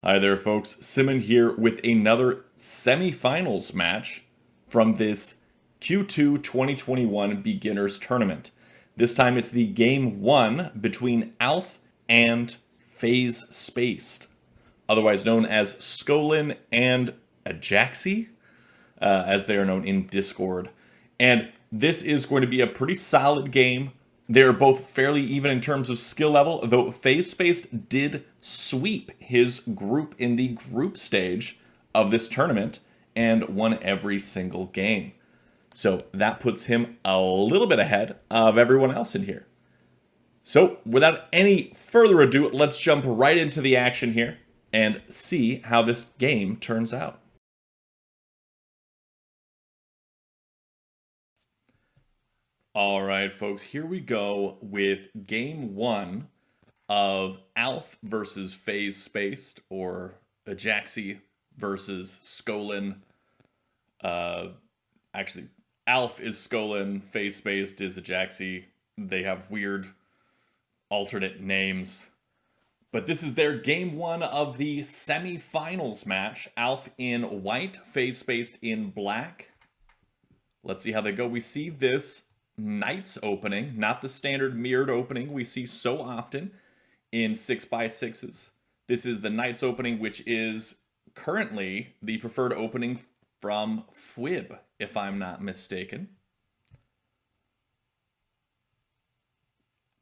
Hi there, folks. Simon here with another semifinals match from this Q2 2021 Beginners Tournament. This time it's the game one between Alff and Phase Spaced, otherwise known as Skolin and Ajaxi, as they are known in Discord. And this is going to be a pretty solid game. They're both fairly even in terms of skill level, though Phase Spaced did sweep his group in the group stage of this tournament and won every single game. So that puts him a little bit ahead of everyone else in here. So without any further ado, let's jump right into the action here and see how this game turns out. All right, folks, here we go with game one of Alff versus Phase Spaced, or Ajaxi versus Skolin. Actually, Alff is Skolin, Phase Spaced is Ajaxi. They have weird alternate names. But this is their game one of the semifinals match. Alff in white, Phase Spaced in black. Let's see how they go. We see this Knights opening, not the standard mirrored opening we see so often in 6x6s. This is the Knights opening, which is currently the preferred opening from Fwib, if I'm not mistaken.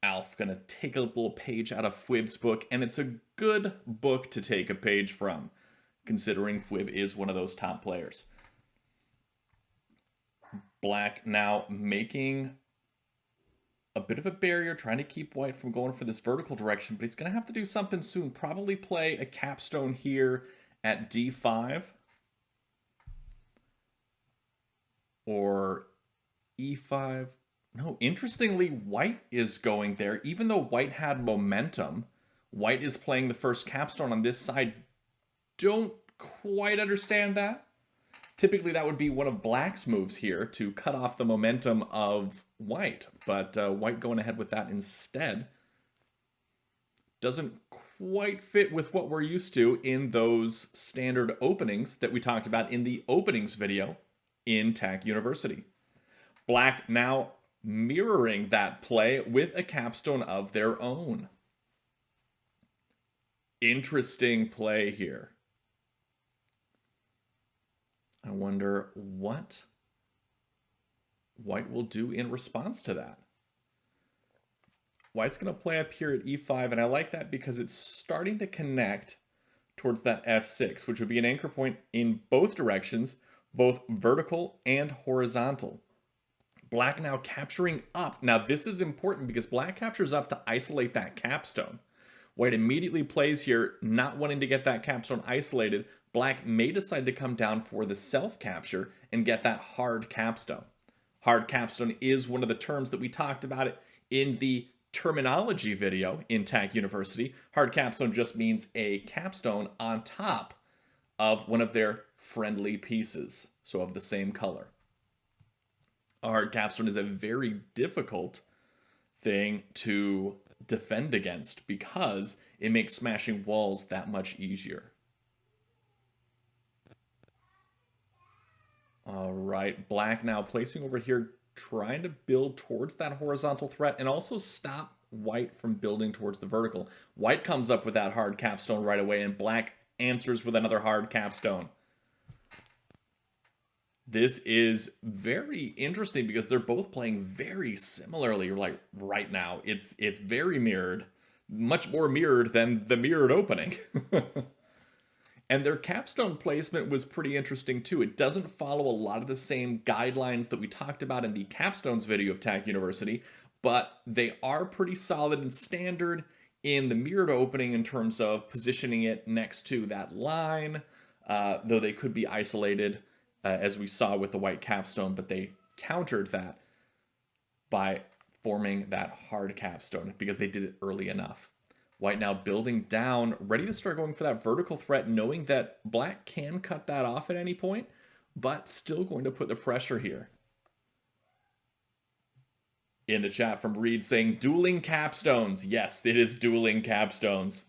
Alff gonna take a little page out of Fwib's book, and it's a good book to take a page from, considering Fwib is one of those top players. Black now making a bit of a barrier, trying to keep white from going for this vertical direction, but he's going to have to do something soon. Probably play a capstone here at d5 or e5. No, interestingly, white is going there. Even though white had momentum, white is playing the first capstone on this side. Don't quite understand that. Typically, that would be one of black's moves here to cut off the momentum of white, but white going ahead with that instead doesn't quite fit with what we're used to in those standard openings that we talked about in the openings video in TAC University. Black now mirroring that play with a capstone of their own. Interesting play here. I wonder what white will do in response to that. White's going to play up here at e5, and I like that because it's starting to connect towards that f6, which would be an anchor point in both directions, both vertical and horizontal. Black now capturing up. Now this is important because black captures up to isolate that capstone. White immediately plays here, not wanting to get that capstone isolated. Black may decide to come down for the self-capture and get that hard capstone. Hard capstone is one of the terms that we talked about it in the terminology video in TAC University. Hard capstone just means a capstone on top of one of their friendly pieces, so of the same color. A hard capstone is a very difficult thing to defend against because it makes smashing walls that much easier. All right, black now placing over here, trying to build towards that horizontal threat and also stop white from building towards the vertical. White comes up with that hard capstone right away, and black answers with another hard capstone. This is very interesting because they're both playing very similarly. Like right now, it's very mirrored, much more mirrored than the mirrored opening. And their capstone placement was pretty interesting too. It doesn't follow a lot of the same guidelines that we talked about in the capstones video of TAC University, but they are pretty solid and standard in the mirrored opening in terms of positioning it next to that line, though they could be isolated as we saw with the white capstone, but they countered that by forming that hard capstone because they did it early enough. White now building down, ready to start going for that vertical threat, knowing that black can cut that off at any point, but still going to put the pressure here. In the chat from Reed saying, dueling capstones. Yes, it is dueling capstones.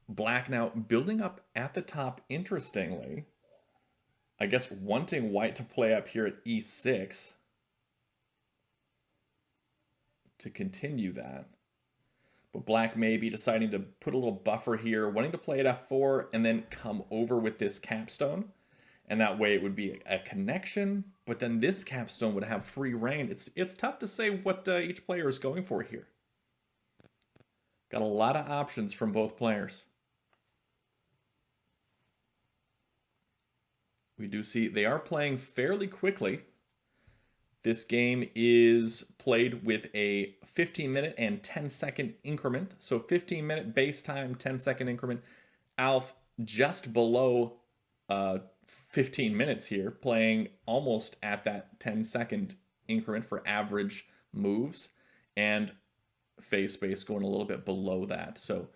Black now building up at the top, interestingly. I guess wanting white to play up here at e6 to continue that. But black may be deciding to put a little buffer here, wanting to play at f4 and then come over with this capstone. And that way it would be a connection, but then this capstone would have free reign. It's tough to say what each player is going for here. Got a lot of options from both players. We do see they are playing fairly quickly. This game is played with a 15-minute and 10-second increment. So 15-minute base time, 10-second increment. Alff just below 15 minutes here, playing almost at that 10-second increment for average moves. And phase space going a little bit below that. So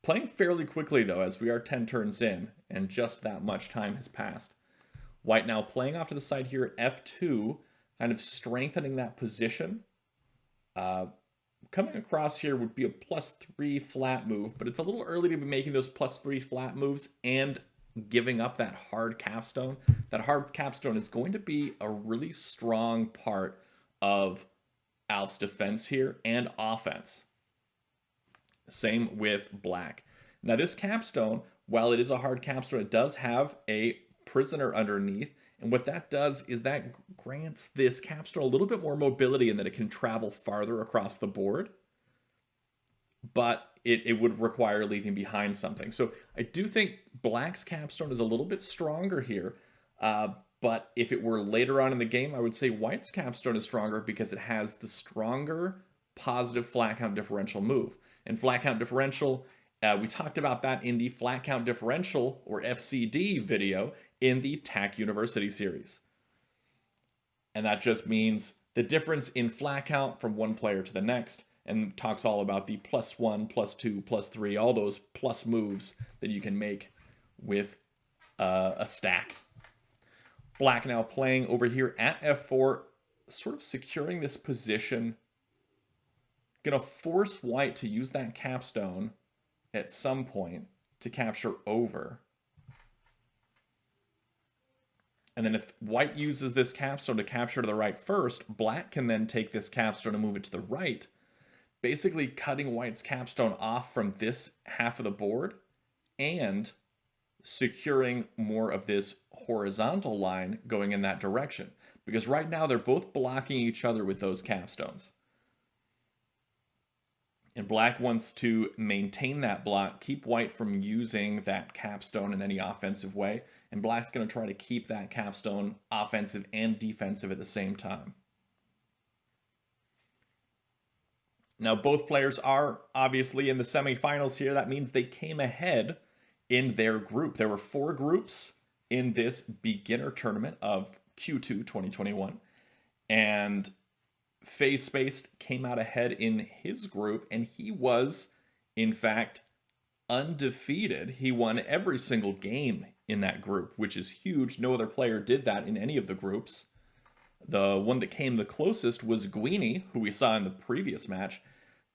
playing fairly quickly, though, as we are 10 turns in, and just that much time has passed. White now playing off to the side here at f2, kind of strengthening that position. Coming across here would be a +3 flat move, but it's a little early to be making those +3 flat moves and giving up that hard capstone. That hard capstone is going to be a really strong part of Alff's defense here and offense. Same with black. Now this capstone, while it is a hard capstone, it does have a prisoner underneath. And what that does is that grants this capstone a little bit more mobility in that it can travel farther across the board. But it would require leaving behind something. So I do think black's capstone is a little bit stronger here. But if it were later on in the game, I would say white's capstone is stronger because it has the stronger positive flat count differential move. And flat count differential, we talked about that in the flat count differential, or FCD video, in the TAC University series. And that just means the difference in flat count from one player to the next, and talks all about the +1, +2, +3, all those plus moves that you can make with a stack. Black now playing over here at f4, sort of securing this position. Gonna force white to use that capstone at some point to capture over. And then if white uses this capstone to capture to the right first, black can then take this capstone and move it to the right, basically cutting white's capstone off from this half of the board and securing more of this horizontal line going in that direction. Because right now they're both blocking each other with those capstones. And black wants to maintain that block, keep white from using that capstone in any offensive way. And black's going to try to keep that capstone offensive and defensive at the same time. Now, both players are obviously in the semifinals here. That means they came ahead in their group. There were 4 groups in this beginner tournament of Q2 2021. And Phase Spaced came out ahead in his group, and he was, in fact, undefeated. He won every single game in that group, which is huge. No other player did that in any of the groups. The one that came the closest was Guini, who we saw in the previous match.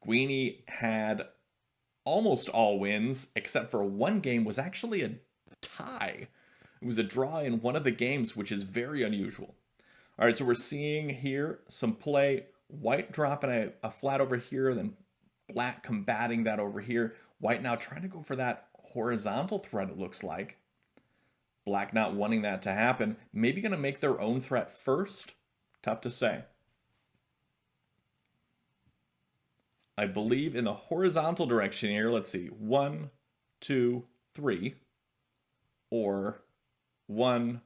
Guini had almost all wins, except for one game was actually a tie. It was a draw in one of the games, which is very unusual. All right, so we're seeing here some play. White dropping a flat over here, then black combating that over here. White now trying to go for that horizontal threat, it looks like. Black not wanting that to happen. Maybe going to make their own threat first. Tough to say. I believe in the horizontal direction here, let's see, 1, 2, 3, or 1,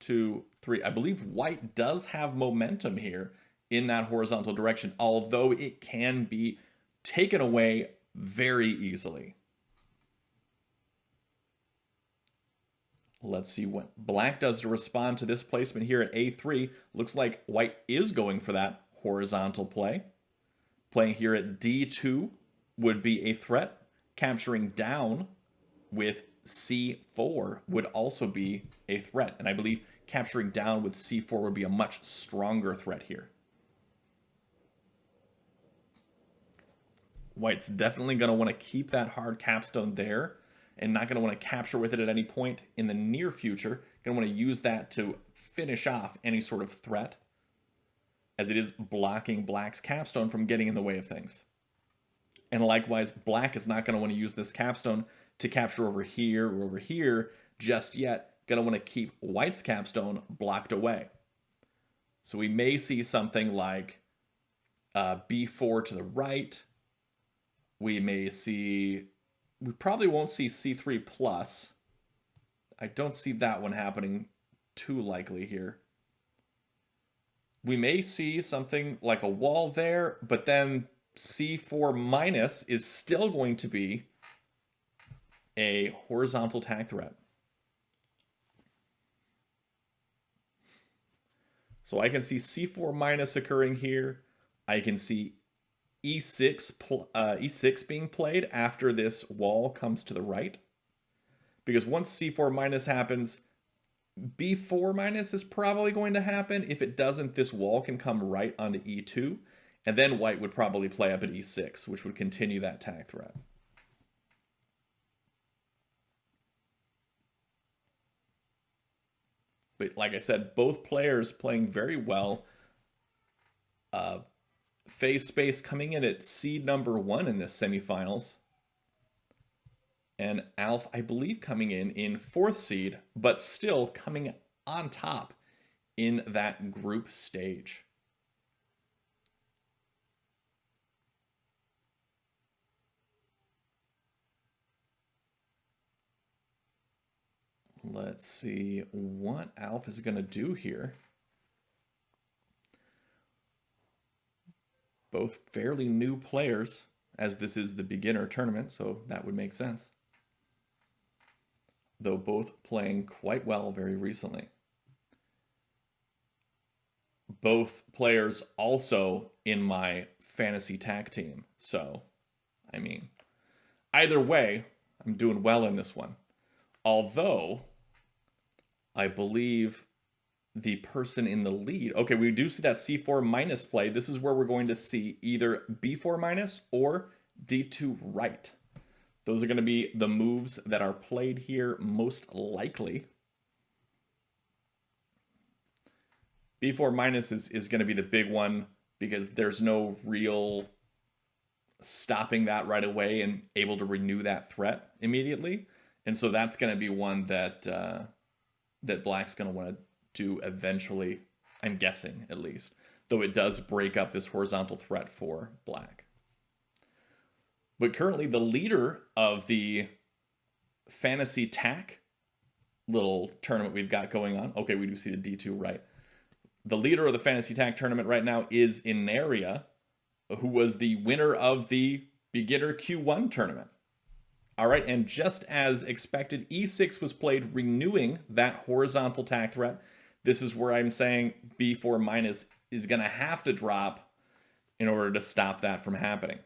2, 3. I believe white does have momentum here in that horizontal direction, although it can be taken away very easily. Let's see what black does to respond to this placement here at A3. Looks like white is going for that horizontal play. Playing here at D2 would be a threat. Capturing down with C4 would also be a threat. And I believe capturing down with C4 would be a much stronger threat here. White's definitely going to want to keep that hard capstone there and not going to want to capture with it at any point in the near future. Going to want to use that to finish off any sort of threat, as it is blocking black's capstone from getting in the way of things. And likewise, black is not going to want to use this capstone to capture over here or over here just yet. Going to want to keep white's capstone blocked away. So we may see something like b4 to the right. We probably won't see c3 plus. I don't see that one happening too likely here. We may see something like a wall there, but then c4 minus is still going to be a horizontal tag threat. So I can see c4 minus occurring here. I can see e6 being played after this wall comes to the right. Because once c4 minus happens, b4 minus is probably going to happen. If it doesn't, this wall can come right onto e2. And then white would probably play up at e6, which would continue that tag threat. But like I said, both players playing very well. Phase space coming in at seed number 1 in this semifinals. And Alff, I believe, coming in 4th seed, but still coming on top in that group stage. Let's see what Alff is going to do here. Both fairly new players, as this is the beginner tournament, so that would make sense. Though both playing quite well very recently. Both players also in my fantasy tag team. So, I mean, either way, I'm doing well in this one. Although, I believe the person in the lead... Okay, we do see that c4 minus play. This is where we're going to see either b4 minus or d2 right. Those are going to be the moves that are played here most likely. b4 minus is going to be the big one because there's no real stopping that right away and able to renew that threat immediately. And so that's going to be one that that black's going to want to do eventually, I'm guessing at least. Though it does break up this horizontal threat for black. But currently the leader of the fantasy tack little tournament we've got going on. Okay, we do see the D2 right. The leader of the fantasy tack tournament right now is Inaria, who was the winner of the beginner Q1 tournament. All right, and just as expected, E6 was played, renewing that horizontal tack threat. This is where I'm saying B4 minus is going to have to drop in order to stop that from happening.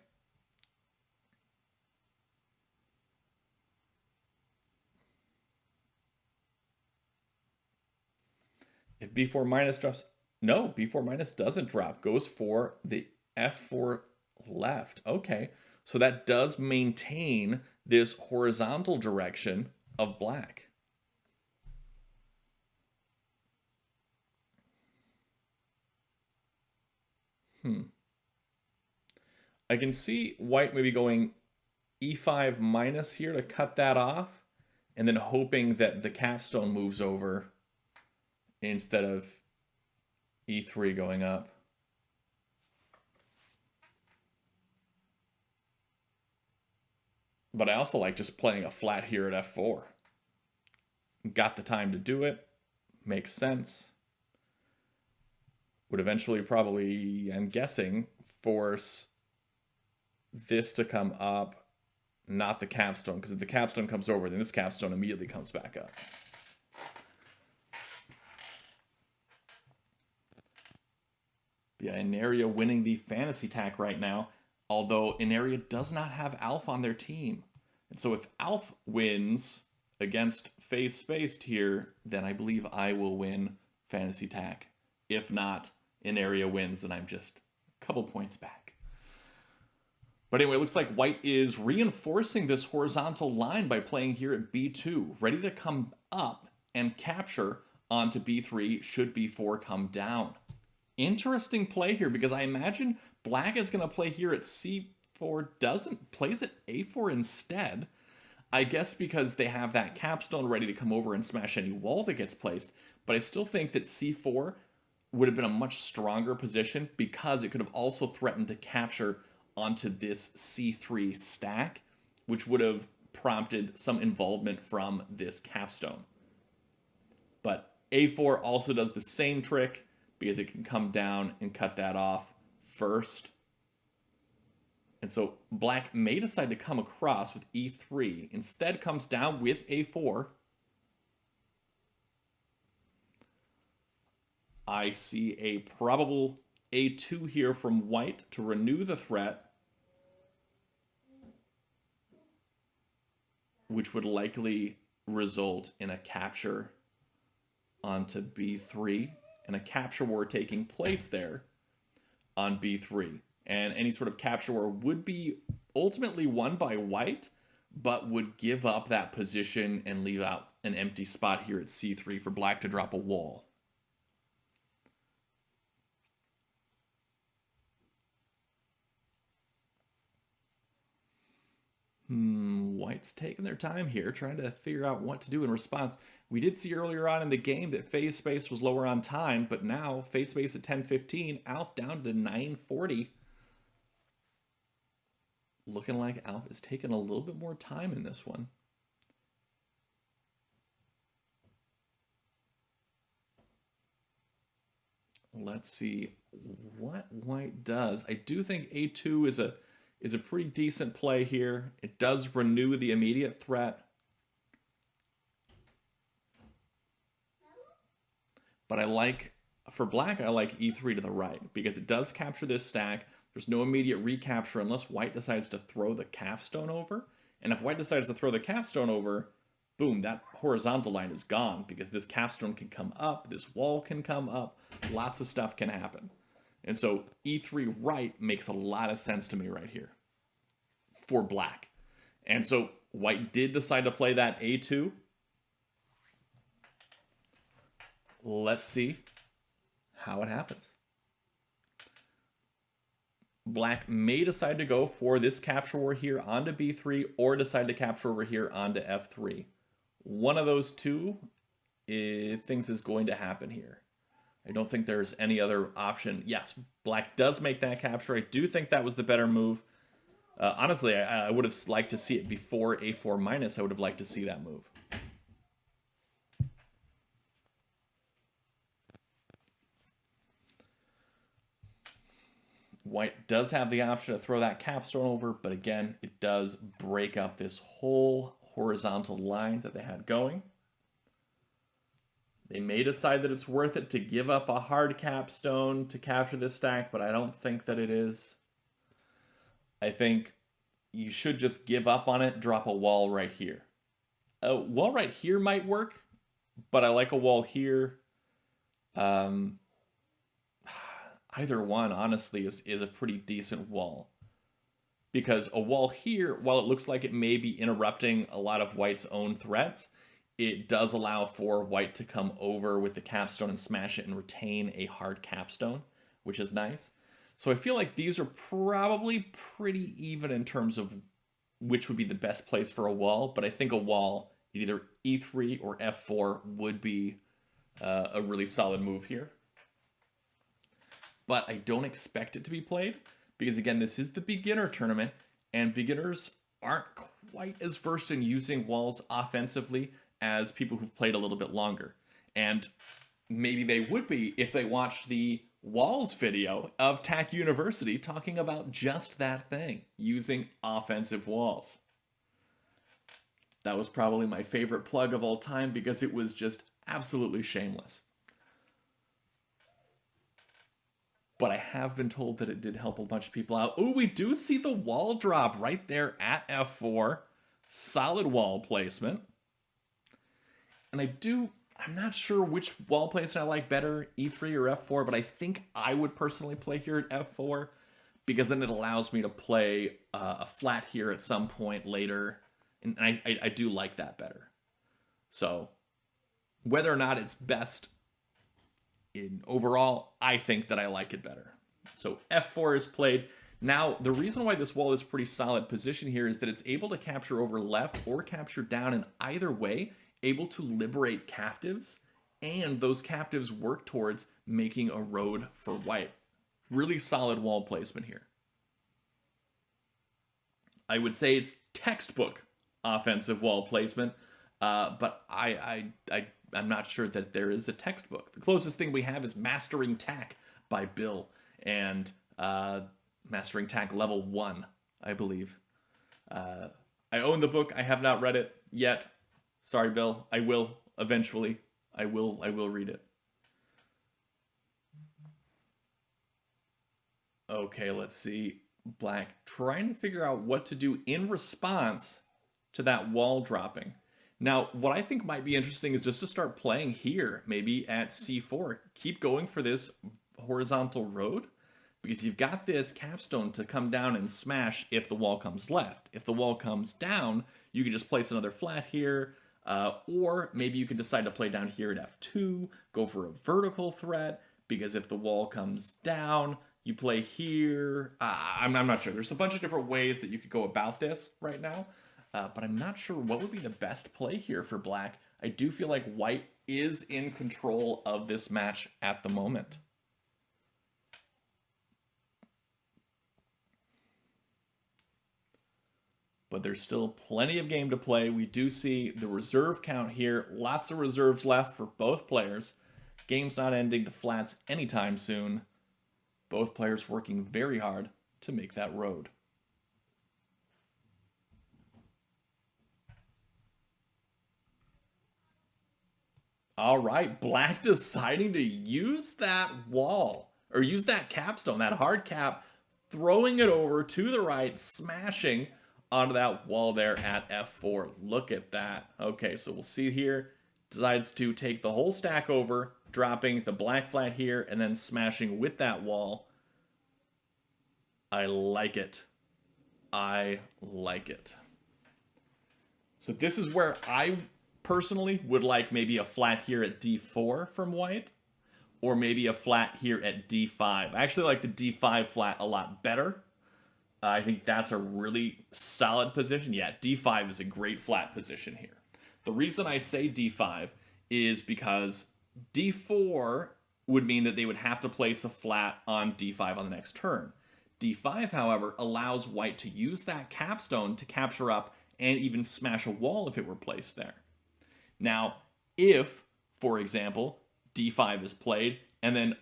If B4 minus drops, no, B4 minus doesn't drop, goes for the F4 left. Okay, so that does maintain this horizontal direction of black. I can see white maybe going E5 minus here to cut that off, and then hoping that the capstone moves over instead of E3 going up. But I also like just playing a flat here at F4. Got the time to do it. Makes sense. Would eventually probably, I'm guessing, force this to come up, not the capstone. Because if the capstone comes over, then this capstone immediately comes back up. Yeah, Inaria winning the fantasy tack right now. Although Inaria does not have Alff on their team. And so if Alff wins against Phase Spaced here, then I believe I will win fantasy tack. If not, Inaria wins, then I'm just a couple points back. But anyway, it looks like white is reinforcing this horizontal line by playing here at b2, ready to come up and capture onto b3 should b4 come down. Interesting play here, because I imagine black is going to play here at c4, plays at a4 instead. I guess because they have that capstone ready to come over and smash any wall that gets placed, but I still think that c4 would have been a much stronger position, because it could have also threatened to capture onto this c3 stack, which would have prompted some involvement from this capstone. But a4 also does the same trick, because it can come down and cut that off first. And so black may decide to come across with e3, instead comes down with a4. I see a probable a2 here from white to renew the threat, which would likely result in a capture onto b3, and a capture war taking place there on b3. And any sort of capture war would be ultimately won by white, but would give up that position and leave out an empty spot here at c3 for black to drop a wall. White's taking their time here, trying to figure out what to do in response. We did see earlier on in the game that phase space was lower on time, but now phase space at 10:15, Alff down to 9:40. Looking like Alff is taking a little bit more time in this one. Let's see what white does. I do think a2 is a pretty decent play here. It does renew the immediate threat. But I like, for black, I like e3 to the right, because it does capture this stack. There's no immediate recapture unless white decides to throw the capstone over. And if white decides to throw the capstone over, boom, that horizontal line is gone, because this capstone can come up, this wall can come up, lots of stuff can happen. And so e3 right makes a lot of sense to me right here for black. And so white did decide to play that a2. Let's see how it happens. Black may decide to go for this capture war here onto b3, or decide to capture over here onto f3. One of those two things is going to happen here. I don't think there's any other option. Yes, black does make that capture. I do think that was the better move. Honestly, I would have liked to see it before a4 minus. I would have liked to see that move. White does have the option to throw that capstone over, but again, it does break up this whole horizontal line that they had going. They may decide that it's worth it to give up a hard capstone to capture this stack, but I don't think that it is. I think you should just give up on it, drop a wall right here. A wall right here might work, but I like a wall here. Either one, honestly, is a pretty decent wall. Because a wall here, while it looks like it may be interrupting a lot of white's own threats, it does allow for white to come over with the capstone and smash it and retain a hard capstone, which is nice. So I feel like these are probably pretty even in terms of which would be the best place for a wall, but I think a wall, either e3 or f4, would be a really solid move here. But I don't expect it to be played, because again, this is the beginner tournament, and beginners aren't quite as versed in using walls offensively as people who've played a little bit longer. And maybe they would be if they watched the walls video of TAC University talking about just that thing, using offensive walls. That was probably my favorite plug of all time, because it was just absolutely shameless. But I have been told that it did help a bunch of people out. Oh, we do see the wall drop right there at f4. Solid wall placement. And I'm not sure which wall placement I like better, e3 or f4, but I think I would personally play here at f4. because then it allows me to play a flat here at some point later, and I do like that better. So whether or not it's best in overall, I think that I like it better. So f4 is played. Now, the reason why this wall is pretty solid position here is that it's able to capture over left or capture down, and either way, able to liberate captives, and those captives work towards making a road for white. Really solid wall placement here. I would say it's textbook offensive wall placement, but I'm not sure that there is a textbook. The closest thing we have is Mastering Tack by Bill, and Mastering Tack Level 1, I believe. I own the book. I have not read it yet. Sorry, Bill. I will eventually. I will read it. Okay, let's see. Black trying to figure out what to do in response to that wall dropping. Now, what I think might be interesting is just to start playing here, maybe at c4. Keep going for this horizontal road, because you've got this capstone to come down and smash if the wall comes left. If the wall comes down, you can just place another flat here, or maybe you can decide to play down here at f2, go for a vertical threat, because if the wall comes down, you play here. I'm not sure. There's a bunch of different ways that you could go about this right now, but I'm not sure what would be the best play here for black. I do feel like white is in control of this match at the moment. But there's still plenty of game to play. We do see the reserve count here. Lots of reserves left for both players. Game's not ending to flats anytime soon. Both players working very hard to make that road. All right, black deciding to use that wall, or use that capstone, that hard cap, throwing it over to the right, smashing onto that wall there at f4. Look at that. Okay, so we'll see here. Decides to take the whole stack over, dropping the black flat here, and then smashing with that wall. I like it. I like it. So this is where I personally would like maybe a flat here at d4 from white, or maybe a flat here at d5. I actually like the d5 flat a lot better. I think that's a really solid position. Yeah, d5 is a great flat position here. The reason I say d5 is because d4 would mean that they would have to place a flat on d5 on the next turn. d5, however, allows white to use that capstone to capture up and even smash a wall if it were placed there. Now, if, for example, d5 is played and then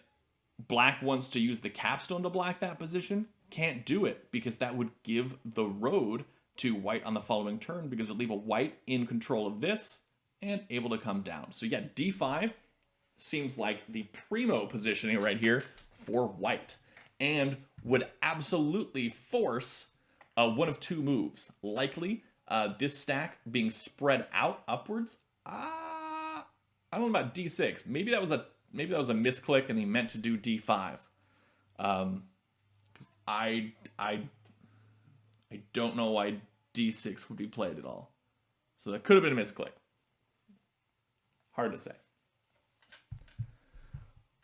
black wants to use the capstone to block that position, can't do it, because that would give the road to white on the following turn, because it would leave a white in control of this and able to come down. So yeah, d5 seems like the primo positioning right here for white, and would absolutely force one of two moves. Likely this stack being spread out upwards. I don't know about d6. Maybe that was a misclick and he meant to do d5. I don't know why d6 would be played at all. So that could have been a misclick. Hard to say.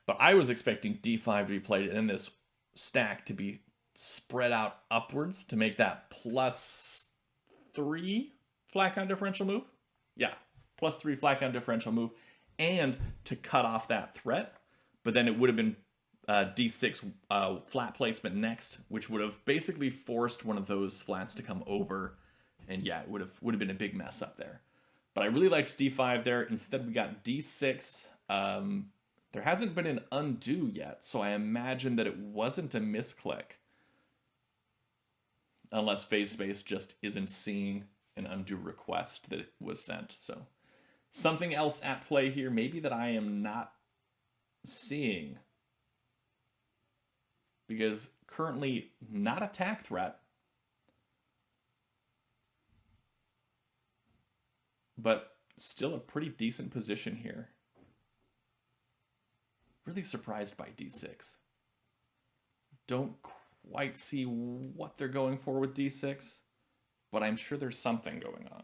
But I was expecting d5 to be played and then this stack to be spread out upwards to make that +3 flat count differential move. Yeah, +3 flat count differential move, and to cut off that threat. But then it would have been d6 flat placement next, which would have basically forced one of those flats to come over, and yeah, it would have been a big mess up there. But I really liked d5 there. Instead, we got d6. There hasn't been an undo yet, so I imagine that it wasn't a misclick, unless phase space just isn't seeing an undo request that it was sent. So something else at play here, maybe that I am not seeing, because currently not attack threat, but still a pretty decent position here. Really surprised by d6. Don't white see what they're going for with d6, but I'm sure there's something going on.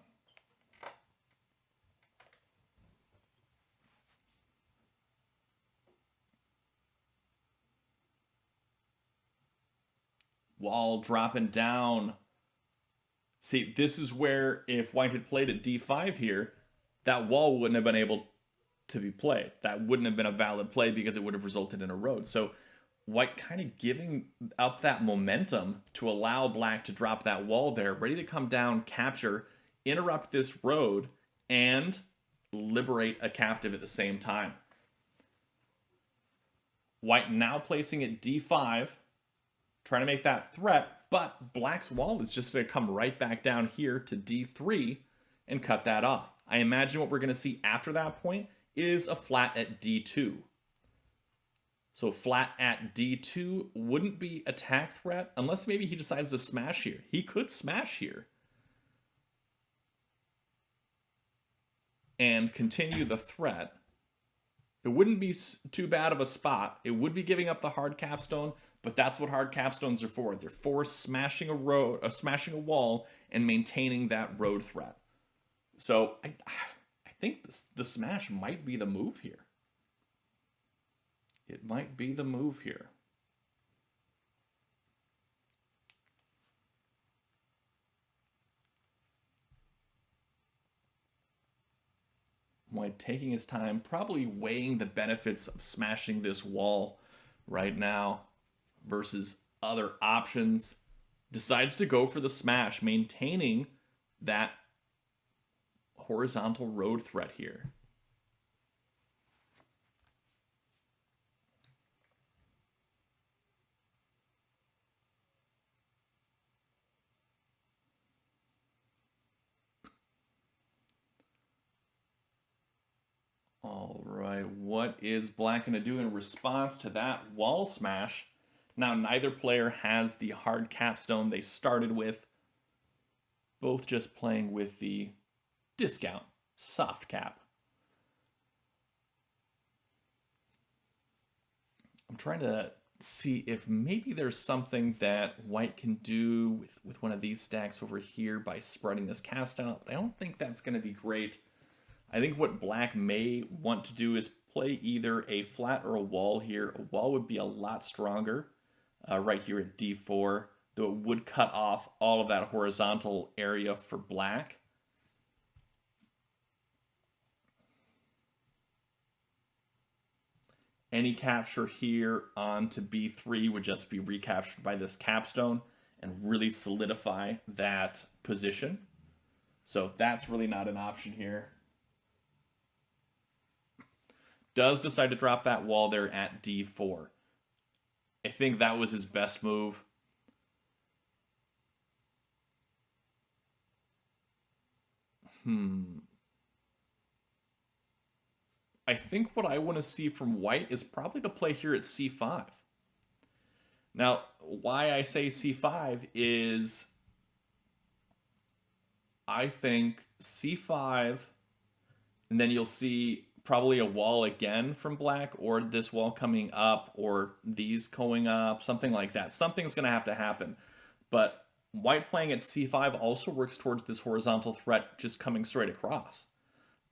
Wall dropping down. See, this is where if white had played at d5 here, that wall wouldn't have been able to be played. That wouldn't have been a valid play because it would have resulted in a road. So white kind of giving up that momentum to allow black to drop that wall there, ready to come down, capture, interrupt this road, and liberate a captive at the same time. White now placing at d5, trying to make that threat, but black's wall is just going to come right back down here to d3 and cut that off. I imagine what we're going to see after that point is a flat at d2. So flat at d2 wouldn't be attack threat unless maybe he decides to smash here. He could smash here and continue the threat. It wouldn't be too bad of a spot. It would be giving up the hard capstone, but that's what hard capstones are for. They're for smashing a wall and maintaining that road threat. So I think the smash might be the move here. It might be the move here. White taking his time, probably weighing the benefits of smashing this wall right now versus other options. Decides to go for the smash, maintaining that horizontal road threat here. All right, what is black going to do in response to that wall smash? Now, neither player has the hard capstone they started with. Both just playing with the discount soft cap. I'm trying to see if maybe there's something that white can do with one of these stacks over here by spreading this capstone out, but I don't think that's going to be great. I think what black may want to do is play either a flat or a wall here. A wall would be a lot stronger right here at d4, though it would cut off all of that horizontal area for black. Any capture here onto b3 would just be recaptured by this capstone and really solidify that position. So that's really not an option here. Does decide to drop that wall there at d4. I think that was his best move. I think what I want to see from white is probably to play here at c5. Now, why I say c5 is I think c5, and then you'll see probably a wall again from black, or this wall coming up, or these going up, something like that. Something's going to have to happen. But white playing at c5 also works towards this horizontal threat just coming straight across,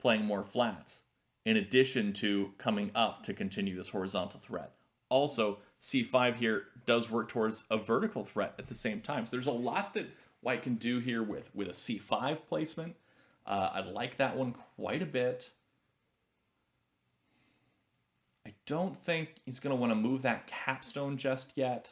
playing more flats, in addition to coming up to continue this horizontal threat. Also, c5 here does work towards a vertical threat at the same time. So there's a lot that white can do here with a c5 placement. I like that one quite a bit. I don't think he's going to want to move that capstone just yet.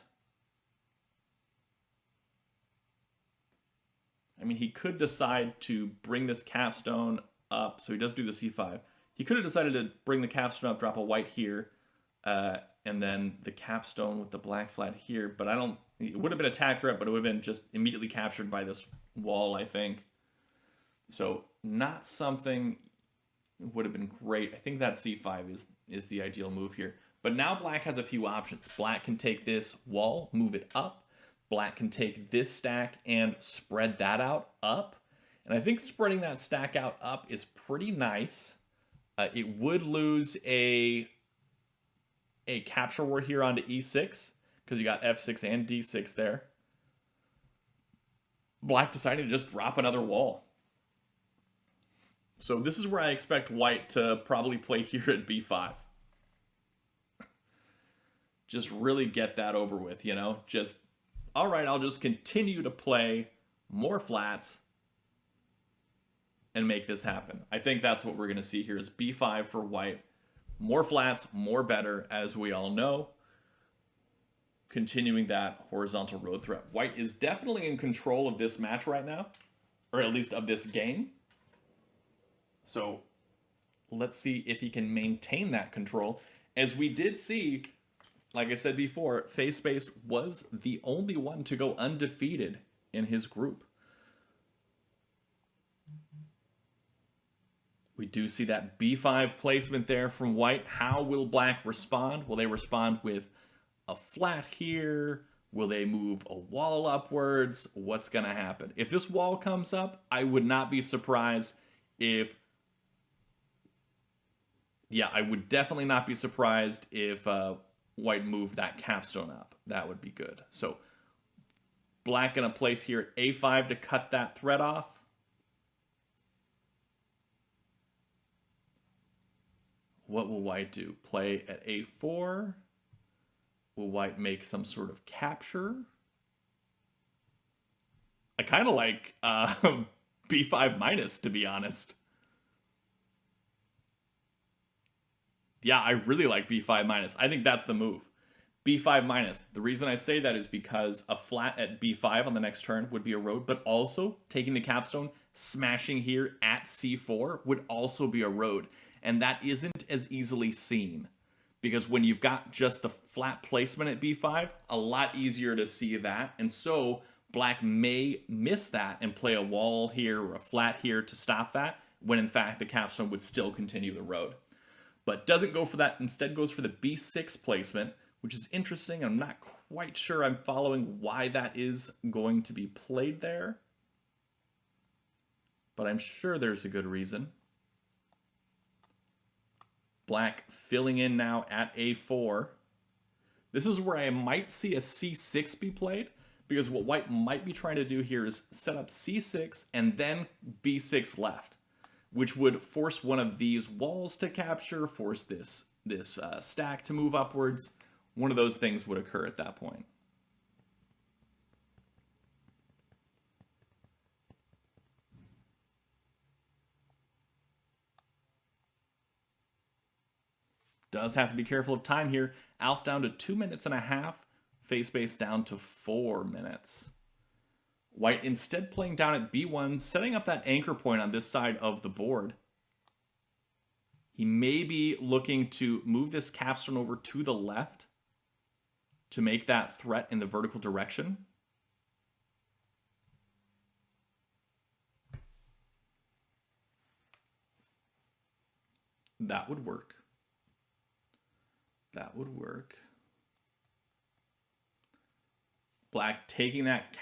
I mean, he could decide to bring this capstone up, so he does do the c5. He could have decided to bring the capstone up, drop a white here, and then the capstone with the black flat here, but it would have been a tag threat, but it would have been just immediately captured by this wall, I think. So not something would have been great. I think that c5 is the ideal move here. But now black has a few options. Black can take this wall, move it up. Black can take this stack and spread that out up. And I think spreading that stack out up is pretty nice. It would lose a capture war here onto e6, because you got f6 and d6 there. Black decided to just drop another wall. So this is where I expect white to probably play here at b5. Just really get that over with, you know? Just, all right, I'll just continue to play more flats and make this happen. I think that's what we're going to see here is b5 for white. More flats, more better, as we all know. Continuing that horizontal road threat. White is definitely in control of this match right now, or at least of this game. So let's see if he can maintain that control. As we did see, like I said before, Face Space was the only one to go undefeated in his group. We do see that b5 placement there from white. How will black respond? Will they respond with a flat here? Will they move a wall upwards? What's going to happen? If this wall comes up, I would not be surprised if... Yeah, I would definitely not be surprised if white moved that capstone up. That would be good. So black going to place here at a5 to cut that threat off. What will white do? Play at a4? Will white make some sort of capture? I kind of like b5 minus, to be honest. Yeah, I really like b5 minus. I think that's the move. b5 minus. The reason I say that is because a flat at b5 on the next turn would be a road, but also taking the capstone, smashing here at c4 would also be a road. And that isn't as easily seen. Because when you've got just the flat placement at b5, a lot easier to see that. And so black may miss that and play a wall here or a flat here to stop that, when in fact the capstone would still continue the road. But doesn't go for that, instead goes for the b6 placement, which is interesting. I'm not quite sure I'm following why that is going to be played there. But I'm sure there's a good reason. Black filling in now at a4. This is where I might see a c6 be played, because what white might be trying to do here is set up c6 and then b6 left, which would force one of these walls to capture, force this stack to move upwards. One of those things would occur at that point. Does have to be careful of time here. Alff down to 2.5 minutes. Face Space down to 4 minutes. White instead playing down at b1, setting up that anchor point on this side of the board. He may be looking to move this capstone over to the left to make that threat in the vertical direction. That would work. That would work. Black taking that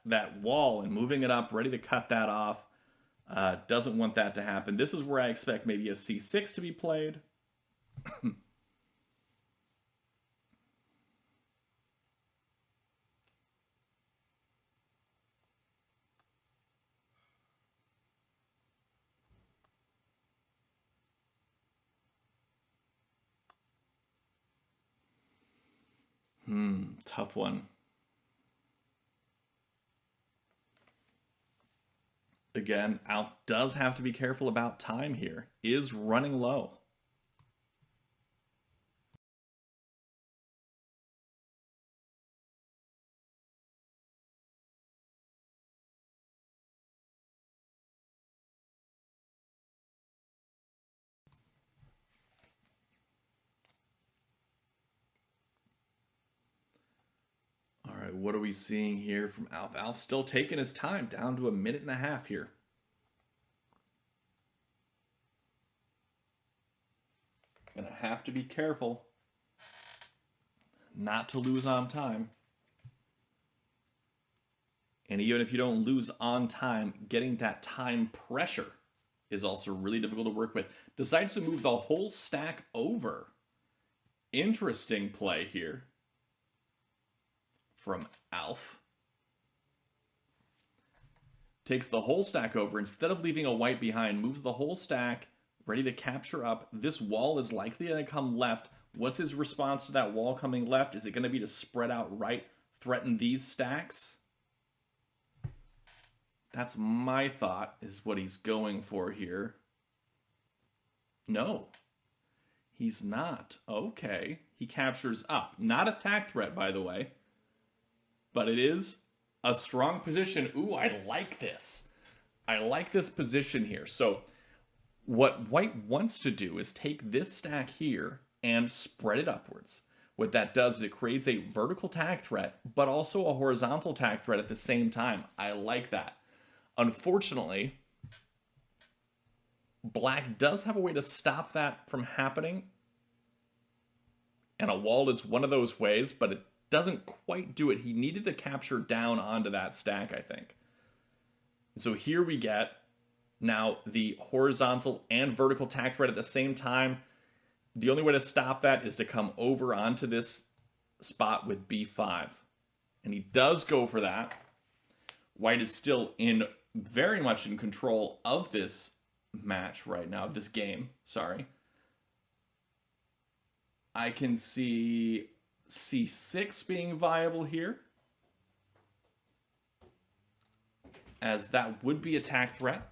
that wall and moving it up, ready to cut that off. Doesn't want that to happen. This is where I expect maybe a c6 to be played. Tough one. Again, Alff does have to be careful about time here. Is running low. All right, what are we seeing here from Alff? Alff's still taking his time, down to 1.5 minutes here. Gonna have to be careful not to lose on time. And even if you don't lose on time, getting that time pressure is also really difficult to work with. Decides to move the whole stack over. Interesting play here. from Alff. Takes the whole stack over. Instead of leaving a white behind, moves the whole stack, ready to capture up. This wall is likely to come left. What's his response to that wall coming left? Is it going to be to spread out right, threaten these stacks? That's my thought, is what he's going for here. No, he's not. Okay. He captures up. Not attack threat, by the way. But it is a strong position. Ooh, I like this. I like this position here. So what white wants to do is take this stack here and spread it upwards. What that does is it creates a vertical attack threat, but also a horizontal attack threat at the same time. I like that. Unfortunately, black does have a way to stop that from happening. And a wall is one of those ways, but it doesn't quite do it. He needed to capture down onto that stack, I think. So here we get now the horizontal and vertical attack threat at the same time. The only way to stop that is to come over onto this spot with b5. And he does go for that. White is still very much in control of this match right now, this game, sorry. I can see c6 being viable here, as that would be attack threat.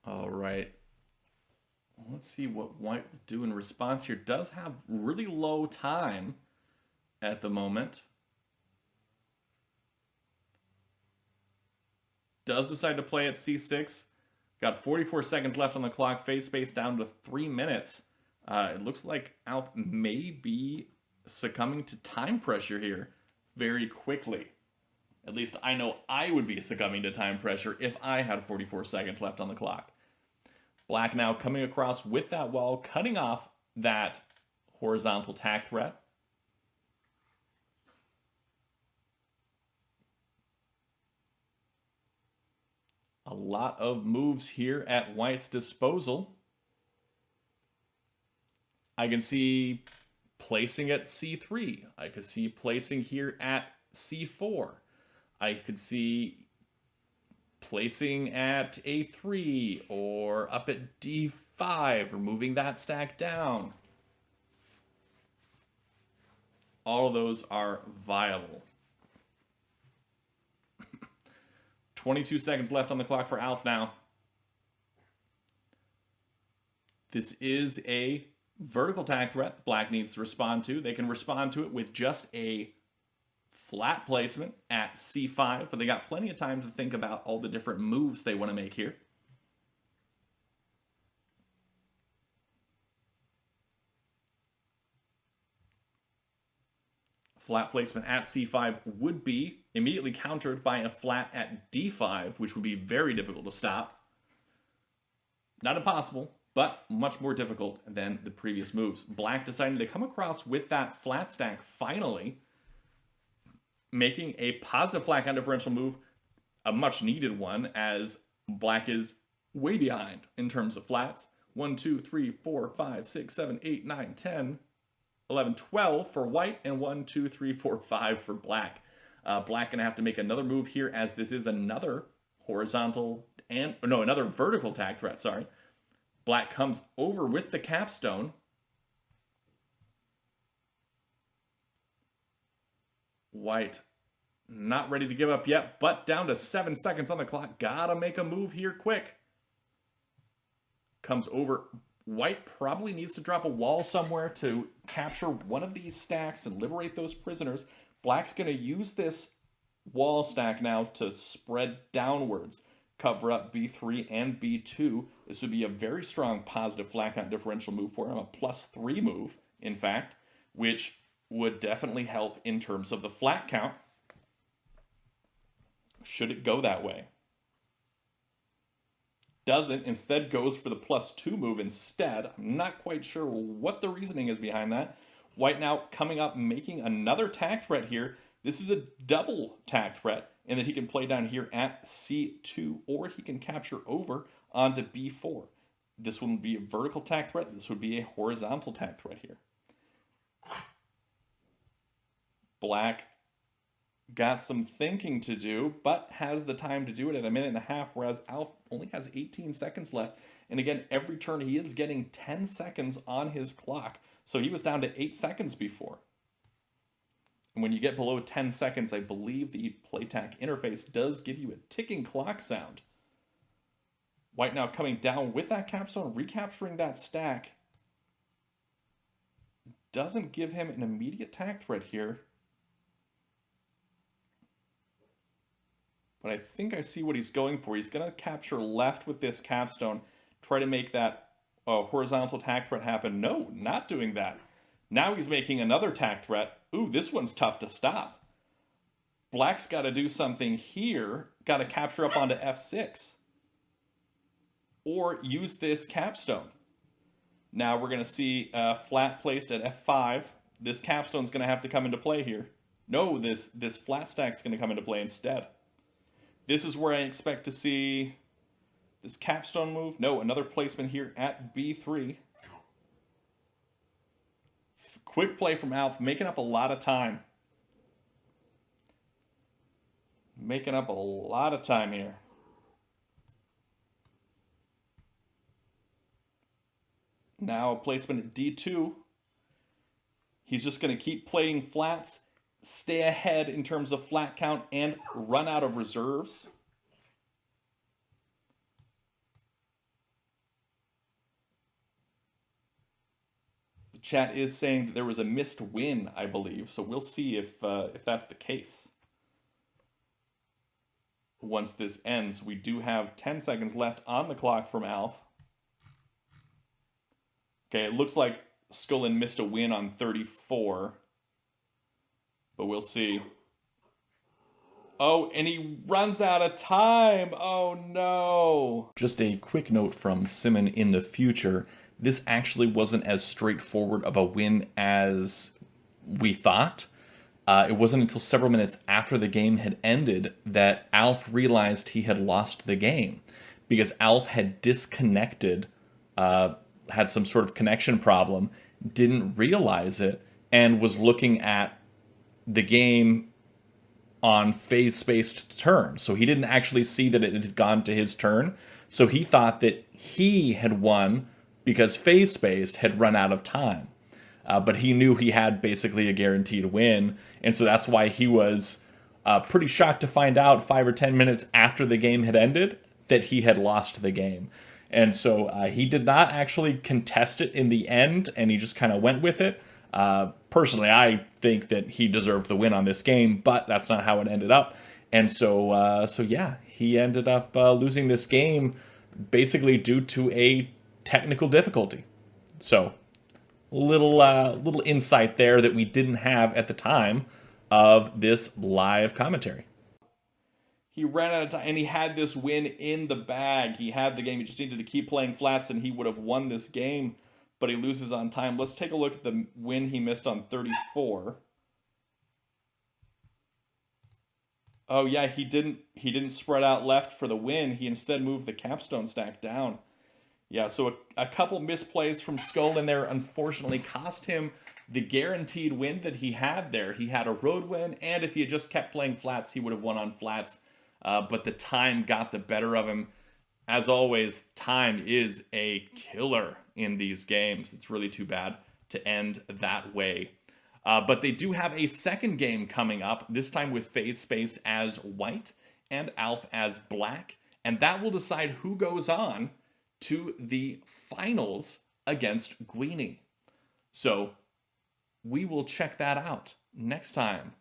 All right. Let's see what white will do in response here. Does have really low time at the moment. Does decide to play at c6. Got 44 seconds left on the clock. Face space down to 3 minutes. It looks like Alff may be succumbing to time pressure here very quickly. At least I know I would be succumbing to time pressure if I had 44 seconds left on the clock. Black now coming across with that wall, cutting off that horizontal attack threat. A lot of moves here at white's disposal. I can see placing at c3. I could see placing here at c4. I could see placing at a3 or up at d5, or moving that stack down. All of those are viable. 22 seconds left on the clock for Alff now. This is a vertical attack threat black needs to respond to. They can respond to it with just a flat placement at c5, but they got plenty of time to think about all the different moves they want to make here. Flat placement at c5 would be immediately countered by a flat at d5, which would be very difficult to stop. Not impossible, but much more difficult than the previous moves. Black decided to come across with that flat stack finally, making a positive flat count differential move, a much needed one, as black is way behind in terms of flats. 1, 2, 3, 4, 5, 6, 7, 8, 9, 10, 11, 12 for white, and 1, 2, 3, 4, 5 for black. Black gonna have to make another move here, as this is another horizontal and another vertical attack threat, sorry. Black comes over with the capstone. White not ready to give up yet, but down to 7 seconds on the clock. Gotta make a move here quick. Comes over. White probably needs to drop a wall somewhere to capture one of these stacks and liberate those prisoners. Black's going to use this wall stack now to spread downwards, cover up B3 and B2. This would be a very strong positive flat count differential move for him, a +3 move, in fact, which would definitely help in terms of the flat count, should it go that way. Doesn't, instead goes for the +2 move instead. I'm not quite sure what the reasoning is behind that. White now coming up, making another attack threat here. This is a double attack threat, and then he can play down here at C2, or he can capture over onto B4. This one would be a vertical tack threat. This would be a horizontal tack threat here. Black got some thinking to do, but has the time to do it at 1.5 minutes, whereas Alff only has 18 seconds left. And again, every turn he is getting 10 seconds on his clock. So he was down to 8 seconds before. And when you get below 10 seconds, I believe the playtack interface does give you a ticking clock sound. White now coming down with that capstone, recapturing that stack. Doesn't give him an immediate tack threat here. But I think I see what he's going for. He's going to capture left with this capstone, try to make that horizontal tack threat happen. No, not doing that. Now he's making another tack threat. Ooh, this one's tough to stop. Black's got to do something here. Got to capture up onto F6. Or use this capstone. Now we're going to see flat placed at F5. This capstone's going to have to come into play here. No, this flat stack's going to come into play instead. This is where I expect to see this capstone move. No, another placement here at B3. Quick play from Alff, making up a lot of time. Making up a lot of time here. Now a placement at D2. He's just going to keep playing flats, stay ahead in terms of flat count, and run out of reserves. The chat is saying that there was a missed win, I believe, so we'll see if that's the case. Once this ends, we do have 10 seconds left on the clock from Alff. Okay, it looks like Scullin missed a win on 34. But we'll see. Oh, and he runs out of time. Oh, no. Just a quick note from Simon in the future. This actually wasn't as straightforward of a win as we thought. It wasn't until several minutes after the game had ended that Alff realized he had lost the game. Because Alff had disconnected, had some sort of connection problem, didn't realize it, and was looking at the game on phase-spaced turn. So he didn't actually see that it had gone to his turn. So he thought that he had won because phase-spaced had run out of time. But he knew he had basically a guaranteed win. And so that's why he was pretty shocked to find out 5 or 10 minutes after the game had ended that he had lost the game. And so he did not actually contest it in the end, and he just kind of went with it. Personally, I think that he deserved the win on this game, but that's not how it ended up. And so yeah, he ended up losing this game basically due to a technical difficulty. So little insight there that we didn't have at the time of this live commentary. He ran out of time, and he had this win in the bag. He had the game. He just needed to keep playing flats, and he would have won this game, but he loses on time. Let's take a look at the win he missed on 34. Oh, yeah, he didn't spread out left for the win. He instead moved the capstone stack down. Yeah, so a couple misplays from Scullin there unfortunately cost him the guaranteed win that he had there. He had a road win, and if he had just kept playing flats, he would have won on flats. But the time got the better of him. As always, time is a killer in these games. It's really too bad to end that way. But they do have a second game coming up, this time with phase space as white and Alff as black. And that will decide who goes on to the finals against Guini. So we will check that out next time.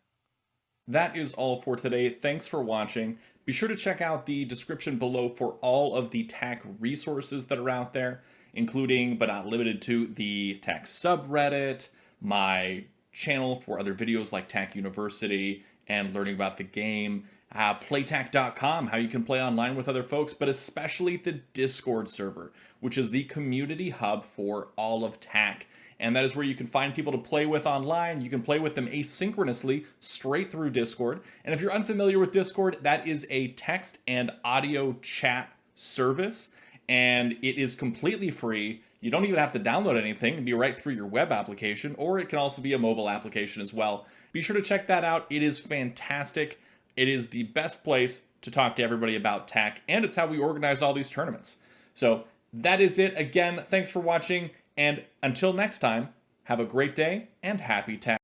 That is all for today. Thanks for watching. Be sure to check out the description below for all of the TAC resources that are out there, including but not limited to the TAC subreddit, my channel for other videos like TAC University and learning about the game, Playtac.com, how you can play online with other folks, but especially the Discord server, which is the community hub for all of TAC. And that is where you can find people to play with online. You can play with them asynchronously straight through Discord. And if you're unfamiliar with Discord, that is a text and audio chat service, and it is completely free. You don't even have to download anything. It'll be right through your web application, or it can also be a mobile application as well. Be sure to check that out. It is fantastic. It is the best place to talk to everybody about TAC, and it's how we organize all these tournaments. So that is it. Again, thanks for watching, and until next time, have a great day and happy TAC.